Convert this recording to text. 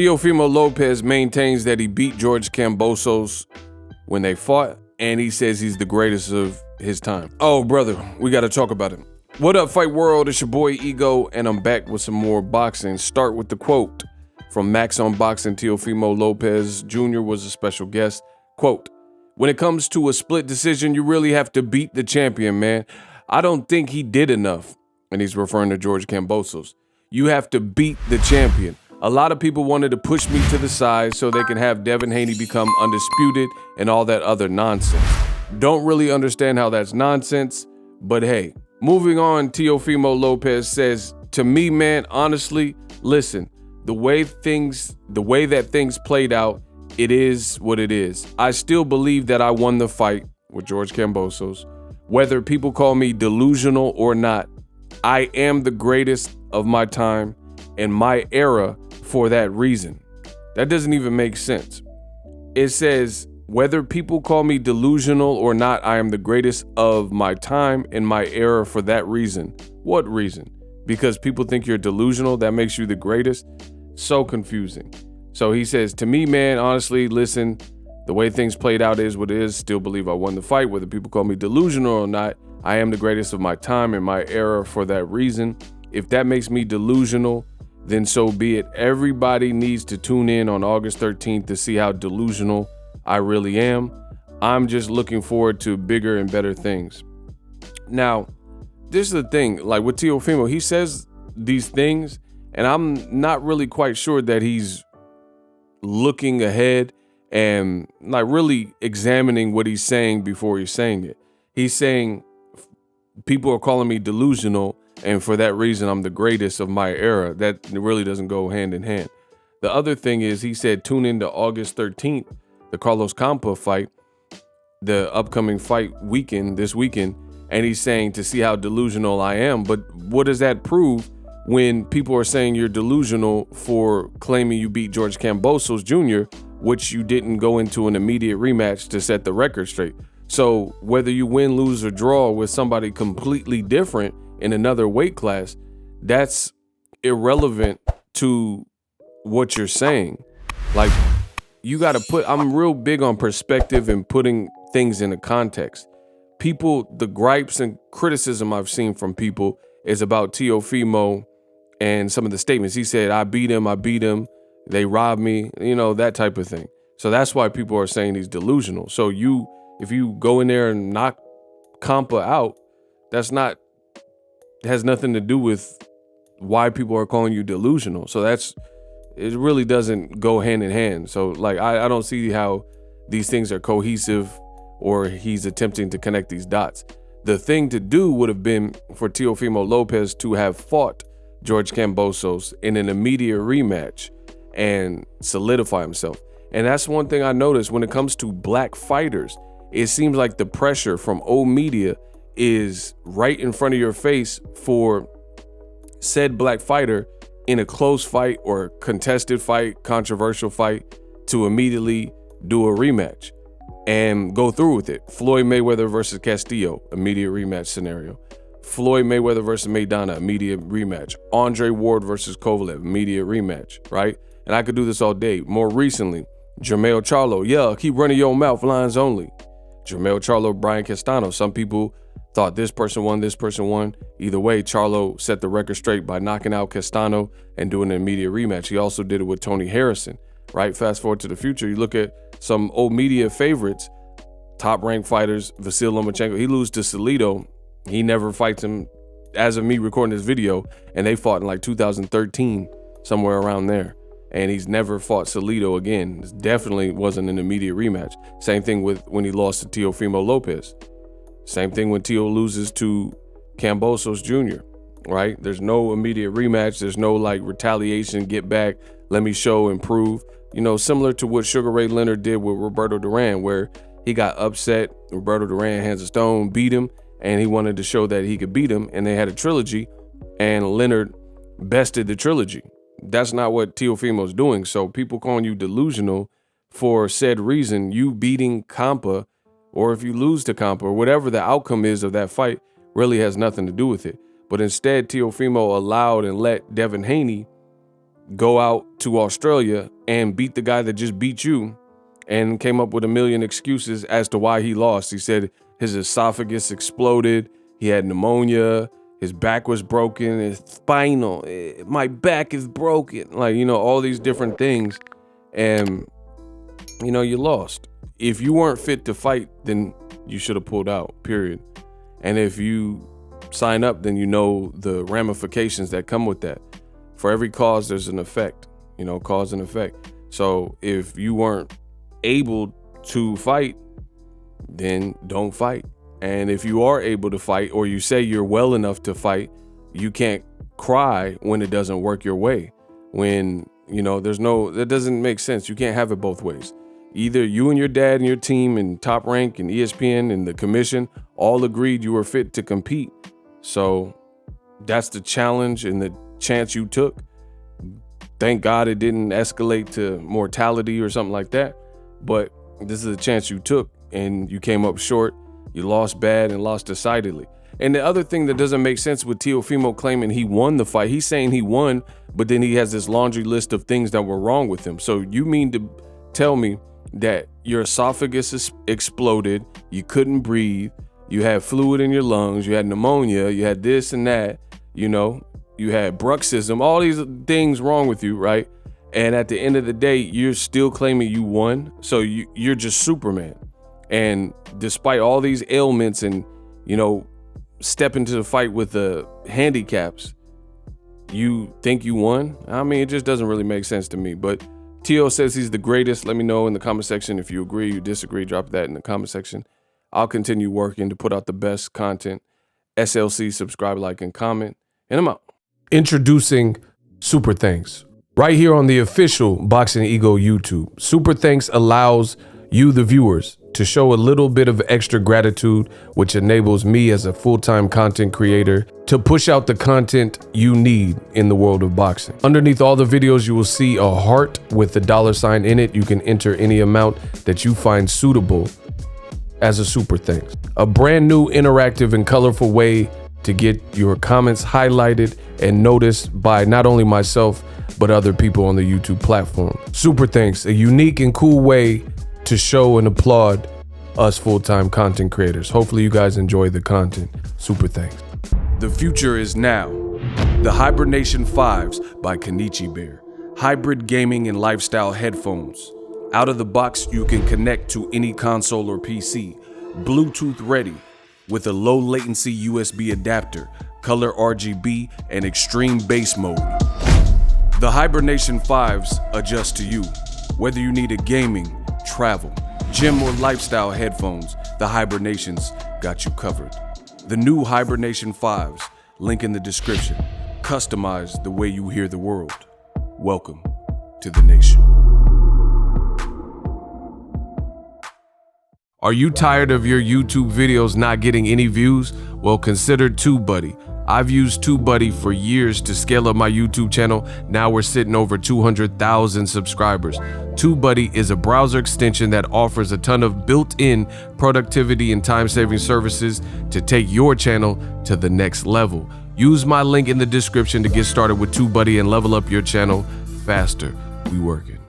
Teofimo Lopez maintains that he beat George Kambosos when they fought, and he says he's the greatest of his time. Oh, brother, we got to talk about it. What up, Fight World? It's your boy Ego, and I'm back with some more boxing. Start with the quote from Max on Boxing. Teofimo Lopez Jr. was a special guest. Quote, "When it comes to a split decision, you really have to beat the champion, man. I don't think he did enough." And he's referring to George Kambosos. You have to beat the champion. A lot of people wanted to push me to the side so they can have Devin Haney become undisputed and all that other nonsense. Don't really understand how that's nonsense, but hey. Moving on, Teofimo Lopez says, "To me, man, honestly, listen, the way that things played out, it is what it is. I still believe that I won the fight with George Kambosos. Whether people call me delusional or not, I am the greatest of my time and my era for that reason." That doesn't even make sense. It says, whether people call me delusional or not, I am the greatest of my time and my era for that reason. What reason? Because people think you're delusional, that makes you the greatest? So confusing. So he says, "To me, man, honestly, listen, the way things played out is what it is. Still believe I won the fight. Whether people call me delusional or not, I am the greatest of my time and my era for that reason. If that makes me delusional, then so be it. Everybody needs to tune in on August 13th to see how delusional I really am. I'm just looking forward to bigger and better things." Now, this is the thing, like with Teofimo, he says these things, and I'm not really quite sure that he's looking ahead and like really examining what he's saying before he's saying it. He's saying, people are calling me delusional, and for that reason, I'm the greatest of my era. That really doesn't go hand in hand. The other thing is, he said, tune into August 13th, the Carlos Campa fight, the upcoming fight weekend, this weekend, and he's saying to see how delusional I am. But what does that prove when people are saying you're delusional for claiming you beat George Kambosos Jr., which you didn't go into an immediate rematch to set the record straight? So whether you win, lose, or draw with somebody completely different in another weight class, that's irrelevant to what you're saying. Like, you got to I'm real big on perspective and putting things into context. People, the gripes and criticism I've seen from people is about Teofimo and some of the statements. He said, I beat him, they robbed me, that type of thing. So that's why people are saying he's delusional. So if you go in there and knock Campa out, has nothing to do with why people are calling you delusional. So it really doesn't go hand in hand. So like, I don't see how these things are cohesive or he's attempting to connect these dots. The thing to do would have been for Teofimo Lopez to have fought George Kambosos in an immediate rematch and solidify himself. And that's one thing I noticed when it comes to black fighters. It seems like the pressure from old media is right in front of your face for said black fighter in a close fight or contested fight, controversial fight, to immediately do a rematch and go through with it. Floyd Mayweather versus Castillo, immediate rematch scenario. Floyd Mayweather versus Maidana, immediate rematch. Andre Ward versus Kovalev, immediate rematch, right? And I could do this all day. More recently, Jermell Charlo, yeah, keep running your mouth, lines only. Jermell Charlo, Brian Castano. Some people thought this person won, this person won. Either way, Charlo set the record straight by knocking out Castano and doing an immediate rematch. He also did it with Tony Harrison, right? Fast forward to the future, you look at some old media favorites, top-ranked fighters, Vasyl Lomachenko. He loses to Salido. He never fights him, as of me recording this video, and they fought in like 2013, somewhere around there. And he's never fought Salido again. It definitely wasn't an immediate rematch. Same thing with when he lost to Teofimo Lopez. Same thing when Teo loses to Kambosos Jr., right? There's no immediate rematch. There's no like retaliation, get back, let me show and prove. Similar to what Sugar Ray Leonard did with Roberto Duran, where he got upset. Roberto Duran, hands of stone, beat him, and he wanted to show that he could beat him, and they had a trilogy, and Leonard bested the trilogy. That's not what Teofimo's doing. So people calling you delusional for said reason, you beating Campa, or if you lose to Campa, or whatever the outcome is of that fight, really has nothing to do with it. But instead, Teofimo allowed and let Devin Haney go out to Australia and beat the guy that just beat you, and came up with a million excuses as to why he lost. He said his esophagus exploded, he had pneumonia, his back was broken, his spinal, my back is broken. Like, you know, all these different things. And, you know, you lost. If you weren't fit to fight, then you should have pulled out, period. And if you sign up, then you know the ramifications that come with that. For every cause, there's an effect, you know, cause and effect. So if you weren't able to fight, then don't fight. And if you are able to fight, or you say you're well enough to fight, you can't cry when it doesn't work your way. When, you know, that doesn't make sense. You can't have it both ways. Either you and your dad and your team and Top Rank and ESPN and the commission all agreed you were fit to compete. So that's the challenge and the chance you took. Thank God it didn't escalate to mortality or something like that. But this is a chance you took, and you came up short. You lost bad and lost decidedly. And the other thing that doesn't make sense with Teofimo claiming he won the fight, he's saying he won, but then he has this laundry list of things that were wrong with him. So you mean to tell me that your esophagus exploded, you couldn't breathe, you had fluid in your lungs, you had pneumonia, you had this and that, you know, you had bruxism, all these things wrong with you, right? And at the end of the day, you're still claiming you won. So you're just Superman. And despite all these ailments and, you know, step into the fight with the handicaps, you think you won? I mean, it just doesn't really make sense to me. But Teo says he's the greatest. Let me know in the comment section if you agree, you disagree. Drop that in the comment section. I'll continue working to put out the best content. SLC, subscribe, like, and comment. And I'm out. Introducing Super Thanks. Right here on the official Boxing Ego YouTube. Super Thanks allows you, the viewers, to show a little bit of extra gratitude, which enables me as a full-time content creator to push out the content you need in the world of boxing. Underneath all the videos, you will see a heart with the $sign in it. You can enter any amount that you find suitable as a super thanks. A brand new interactive and colorful way to get your comments highlighted and noticed by not only myself, but other people on the YouTube platform. Super thanks, a unique and cool way to show and applaud us full-time content creators. Hopefully you guys enjoy the content. Super thanks. The future is now. The Hibernation 5s by Kenichi Bear. Hybrid gaming and lifestyle headphones. Out of the box, you can connect to any console or PC. Bluetooth ready with a low latency USB adapter, color RGB, and extreme bass mode. The Hibernation 5s adjust to you. Whether you need a gaming, travel, gym, or lifestyle headphones, the Hibernations got you covered. The new Hibernation 5s, link in the description. Customize the way you hear the world. Welcome to the nation. Are you tired of your YouTube videos not getting any views? Well, consider TubeBuddy. I've used TubeBuddy for years to scale up my YouTube channel. Now we're sitting over 200,000 subscribers. TubeBuddy is a browser extension that offers a ton of built-in productivity and time-saving services to take your channel to the next level. Use my link in the description to get started with TubeBuddy and level up your channel faster. We working.